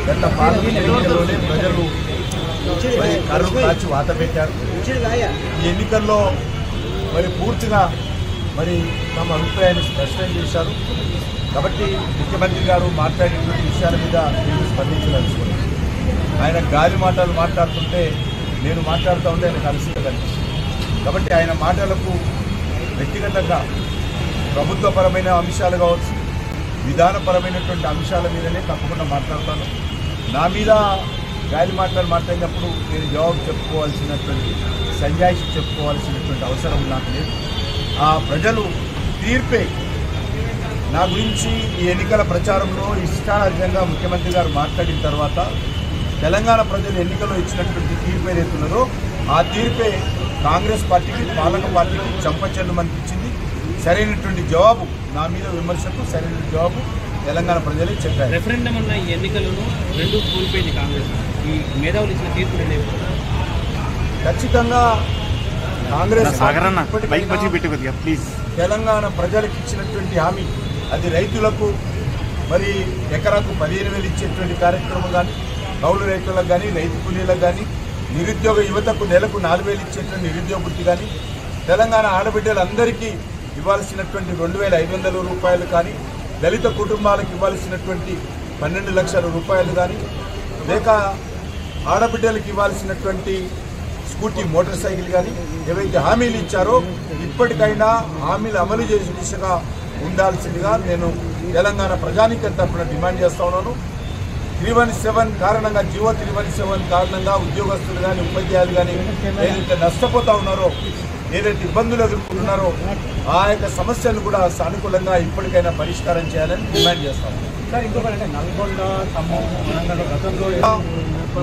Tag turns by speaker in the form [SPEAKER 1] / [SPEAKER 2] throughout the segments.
[SPEAKER 1] గత పార్లమెంట్ ఎన్నికల్లోనే ప్రజలు కర్రు కాచి వాత పెట్టారు. ఈ ఎన్నికల్లో మరి పూర్తిగా మరి తమ అభిప్రాయాన్ని స్పష్టం చేశారు. కాబట్టి ముఖ్యమంత్రి గారు మాట్లాడినటువంటి విషయాల మీద నేను స్పందించదలుచుకున్నాను. ఆయన గాలి మాటలు మాట్లాడుతుంటే నేను మాట్లాడుతూ ఉంటే ఆయనకు అలసిక కనిపిస్తుంది. కాబట్టి ఆయన మాటలకు వ్యక్తిగతంగా ప్రభుత్వపరమైన అంశాలు కావచ్చు, విధానపరమైనటువంటి అంశాల మీదనే తప్పకుండా మాట్లాడతాను. నా మీద గాలి మాటలు మాట్లాడినప్పుడు నేను జవాబు చెప్పుకోవాల్సినటువంటి సంజాయిషి చెప్పుకోవాల్సినటువంటి అవసరం నాకు లేదు. ఆ ప్రజలు తీర్పే నా గురించి ఈ ఎన్నికల ప్రచారంలో ఇష్టారాజ్యంగా ముఖ్యమంత్రి గారు మాట్లాడిన తర్వాత తెలంగాణ ప్రజలు ఎన్నికల్లో ఇచ్చినటువంటి తీర్పు ఏదైతున్నదో ఆ తీర్పే కాంగ్రెస్ పార్టీకి, పాలక పార్టీకి చంపచెందమనిపించింది. సరైనటువంటి జవాబు నా మీద విమర్శకు సరైన జవాబు తెలంగాణ ప్రజలే చెప్పారు.
[SPEAKER 2] రెఫరెండం అన్న ఈ ఎన్నికలను రెండు కోల్పోయింది కాంగ్రెస్. ఈ మేధావులు ఇచ్చిన తీర్పు
[SPEAKER 1] ఖచ్చితంగా కాంగ్రెస్
[SPEAKER 3] ప్లీజ్
[SPEAKER 1] తెలంగాణ ప్రజలకు ఇచ్చినటువంటి హామీ అది రైతులకు మరి ఎకరాకు 15,000 ఇచ్చేటువంటి కార్యక్రమం కానీ, కౌలు రైతులకు కానీ, రైతు కూలీలకు కానీ, నిరుద్యోగ యువతకు నెలకు 4,000 ఇచ్చేటువంటి నిరుద్యోగ వృత్తి కానీ, తెలంగాణ ఆడబిడ్డలందరికీ ఇవ్వాల్సినటువంటి 2,500 రూపాయలు కానీ, దళిత కుటుంబాలకు ఇవ్వాల్సినటువంటి 12 లక్షల రూపాయలు కానీ, లేక ఆడబిడ్డలకు ఇవ్వాల్సినటువంటి స్కూటీ మోటార్ సైకిల్ కానీ ఏవైతే హామీలు ఇచ్చారో ఇప్పటికైనా హామీలు అమలు చేసే దిశగా ఉండాల్సిందిగా నేను తెలంగాణ ప్రజానీకం తరఫున డిమాండ్ చేస్తా ఉన్నాను. 317 కారణంగా, జియో 317 కారణంగా ఉద్యోగస్తులు కానీ, ఉపాధ్యాయులు కానీ ఏదైతే నష్టపోతూ ఉన్నారో, ఏదైతే ఇబ్బందులు ఎదుర్కొంటున్నారో ఆ యొక్క సమస్యలను కూడా సానుకూలంగా ఇప్పటికైనా పరిష్కారం చేయాలని డిమాండ్ చేస్తాను.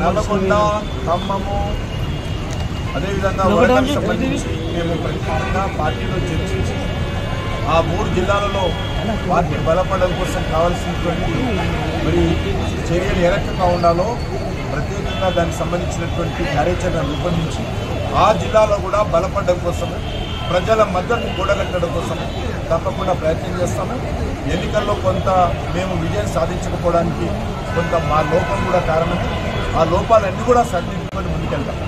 [SPEAKER 1] నల్గొండ, ఖమ్మము, అదేవిధంగా వరంగల్ సంబంధించి మేము ప్రత్యేకంగా పార్టీలో చర్చించి ఆ 3 జిల్లాలలో పార్టీ బలపడడం కోసం కావాల్సినటువంటి మరి చర్యలు ఏ రకంగా ఉండాలో ప్రత్యేకంగా దానికి సంబంధించినటువంటి కార్యాచరణ రూపొందించి ఆ జిల్లాలో కూడా బలపడడం కోసము, ప్రజల మద్దతు కూడగట్టడం కోసము తప్పకుండా ప్రయత్నం చేస్తాము. ఎన్నికల్లో కొంత మేము విజయం సాధించకపోవడానికి కొంత మా లోపం కూడా కారణమే. ఆ లోపాలన్నీ కూడా సరిదిద్దుకొని ముందుకెళ్తాం.